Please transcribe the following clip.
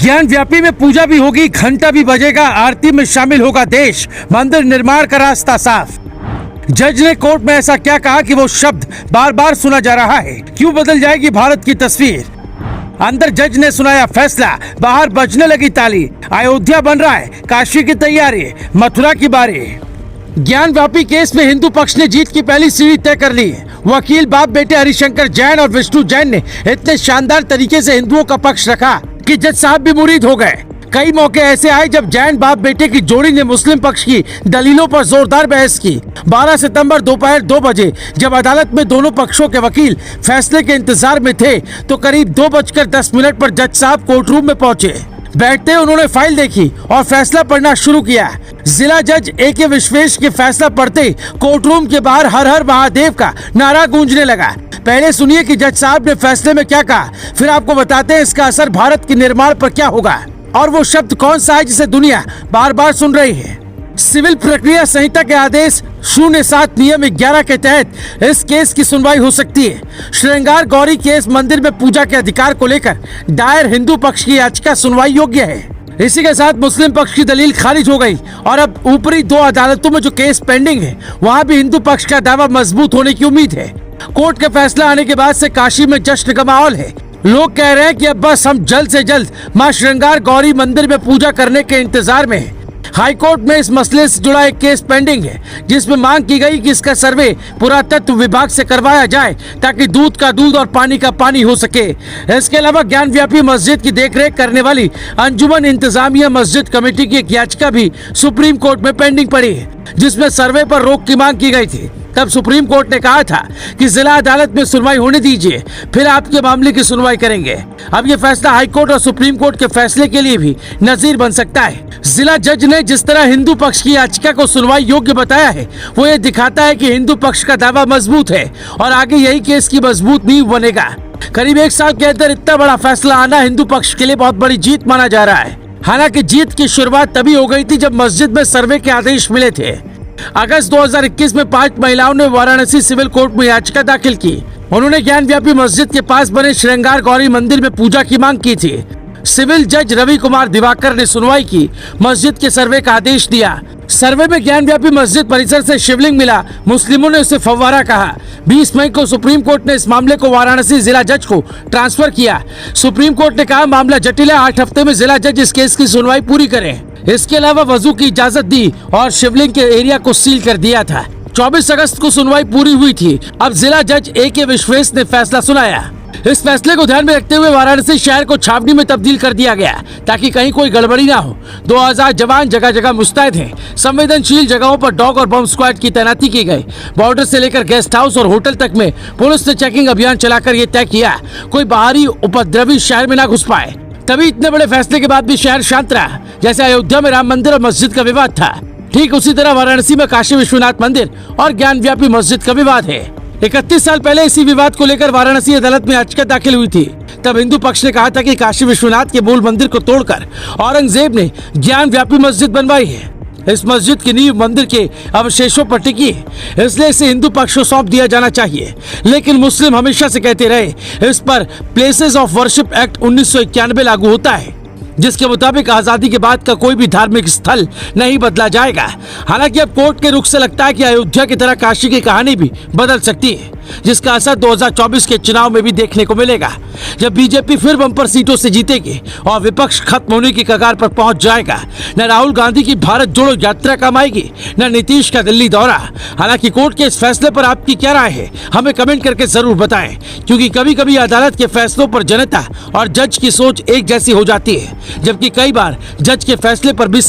ज्ञान व्यापी में पूजा भी होगी, घंटा भी बजेगा, आरती में शामिल होगा देश, मंदिर निर्माण का रास्ता साफ। जज ने कोर्ट में ऐसा क्या कहा कि वो शब्द बार बार सुना जा रहा है? क्यों बदल जाएगी भारत की तस्वीर? अंदर जज ने सुनाया फैसला, बाहर बजने लगी ताली। अयोध्या बन रहा है, काशी की तैयारी, मथुरा की बारी। ज्ञान व्यापी केस में हिंदू पक्ष ने जीत की पहली सीढ़ी तय कर ली। वकील बाप बेटे हरिशंकर जैन और विष्णु जैन ने इतने शानदार तरीके से हिंदुओं का पक्ष रखा कि जज साहब भी मुरीद हो गए। कई मौके ऐसे आए जब जैन बाप बेटे की जोड़ी ने मुस्लिम पक्ष की दलीलों पर जोरदार बहस की। 12 सितंबर दोपहर 2 बजे जब अदालत में दोनों पक्षों के वकील फैसले के इंतजार में थे तो करीब 2:10 पर जज साहब कोर्ट रूम में पहुंचे। बैठते उन्होंने फाइल देखी और फैसला पढ़ना शुरू किया। जिला जज A.K. विश्वेश के फैसला पढ़ते कोर्ट रूम के बाहर हर हर महादेव का नारा गूंजने लगा। पहले सुनिए कि जज साहब ने फैसले में क्या कहा, फिर आपको बताते हैं इसका असर भारत के निर्माण पर क्या होगा और वो शब्द कौन सा है जिसे दुनिया बार बार सुन रही है। सिविल प्रक्रिया संहिता के आदेश 07 नियम 11 के तहत इस केस की सुनवाई हो सकती है। श्रृंगार गौरी केस मंदिर में पूजा के अधिकार को लेकर दायर हिंदू पक्ष की याचिका सुनवाई योग्य है। इसी के साथ मुस्लिम पक्ष की दलील खारिज हो गई और अब ऊपरी 2 अदालतों में जो केस पेंडिंग है वहाँ भी हिंदू पक्ष का दावा मजबूत होने की उम्मीद है। कोर्ट का फैसला आने के बाद से काशी में जश्न का माहौल है। लोग कह रहे हैं कि अब बस हम जल्द से जल्द मां श्रृंगार गौरी मंदिर में पूजा करने के इंतजार में हैं। हाई कोर्ट में इस मसले से जुड़ा एक केस पेंडिंग है जिसमें मांग की गई कि इसका सर्वे पुरातत्व विभाग से करवाया जाए ताकि दूध का दूध और पानी का पानी हो सके। इसके अलावा ज्ञान व्यापी मस्जिद की देखरेख करने वाली अंजुमन इंतजामिया मस्जिद कमेटी की एक याचिका भी सुप्रीम कोर्ट में पेंडिंग पड़ी है जिसमें सर्वे पर रोक की मांग की गई थी। तब सुप्रीम कोर्ट ने कहा था कि जिला अदालत में सुनवाई होने दीजिए, फिर आपके मामले की सुनवाई करेंगे। अब ये फैसला हाई कोर्ट और सुप्रीम कोर्ट के फैसले के लिए भी नजीर बन सकता है। जिला जज ने जिस तरह हिंदू पक्ष की याचिका को सुनवाई योग्य बताया है वो ये दिखाता है कि हिंदू पक्ष का दावा मजबूत है और आगे यही केस की मजबूत नींव बनेगा। करीब 1 साल के अंदर इतना बड़ा फैसला आना हिंदू पक्ष के लिए बहुत बड़ी जीत माना जा रहा है। हालांकि जीत की शुरुआत तभी हो गई थी जब मस्जिद में सर्वे के आदेश मिले थे। अगस्त 2021 में 5 महिलाओं ने वाराणसी सिविल कोर्ट में याचिका दाखिल की। उन्होंने ज्ञान व्यापी मस्जिद के पास बने श्रृंगार गौरी मंदिर में पूजा की मांग की थी। सिविल जज रवि कुमार दिवाकर ने सुनवाई की, मस्जिद के सर्वे का आदेश दिया। सर्वे में ज्ञान व्यापी मस्जिद परिसर से शिवलिंग मिला, मुस्लिमों ने उसे फव्वारा कहा। 20 मई को सुप्रीम कोर्ट ने इस मामले को वाराणसी जिला जज को ट्रांसफर किया। सुप्रीम कोर्ट ने कहा मामला जटिल है, 8 हफ्ते में जिला जज इस केस की सुनवाई पूरी करें। इसके अलावा वजू की इजाजत दी और शिवलिंग के एरिया को सील कर दिया था। 24 अगस्त को सुनवाई पूरी हुई थी। अब जिला जज A.K. विश्वेश ने फैसला सुनाया। इस फैसले को ध्यान में रखते हुए वाराणसी शहर को छावनी में तब्दील कर दिया गया ताकि कहीं कोई गड़बड़ी ना हो। 2000 जवान जगह जगह मुस्तैद हैं। संवेदनशील जगहों पर डॉग और बम स्क्वाड की तैनाती की गई। बॉर्डर से लेकर गेस्ट हाउस और होटल तक में पुलिस ने चेकिंग अभियान चलाकर ये तय किया कोई बाहरी उपद्रवी शहर में न घुस पाए। तभी इतने बड़े फैसले के बाद भी शहर शांत रहा। जैसे अयोध्या में राम मंदिर और मस्जिद का विवाद था, ठीक उसी तरह वाराणसी में काशी विश्वनाथ मंदिर और ज्ञान व्यापी मस्जिद का विवाद है। 31 साल पहले इसी विवाद को लेकर वाराणसी अदालत में याचिका दाखिल हुई थी। तब हिंदू पक्ष ने कहा था कि काशी विश्वनाथ के मूल मंदिर को तोड़कर औरंगजेब ने ज्ञान व्यापी मस्जिद बनवाई है। इस मस्जिद की नींव मंदिर के अवशेषों पर टिकी है, इसलिए इसे हिंदू पक्ष को सौंप दिया जाना चाहिए। लेकिन मुस्लिम हमेशा से कहते रहे इस पर प्लेसेस ऑफ वर्शिप एक्ट 1991 लागू होता है जिसके मुताबिक आजादी के बाद का कोई भी धार्मिक स्थल नहीं बदला जाएगा। हालांकि अब कोर्ट के रुख से लगता है कि अयोध्या की तरह काशी की कहानी भी बदल सकती है जिसका असर 2024 के चुनाव में भी देखने को मिलेगा जब बीजेपी फिर बम्पर सीटों से जीतेगी और विपक्ष खत्म होने की कगार पर पहुंच जाएगा। न राहुल गांधी की भारत जोड़ो यात्रा काम आएगी, न नीतीश का दिल्ली दौरा। हालांकि कोर्ट के इस फैसले पर आपकी क्या राय है हमें कमेंट करके जरूर बताएं, क्योंकि कभी कभी अदालत के फैसलों पर जनता और जज की सोच एक जैसी हो जाती है जबकि कई बार जज के फैसले पर भी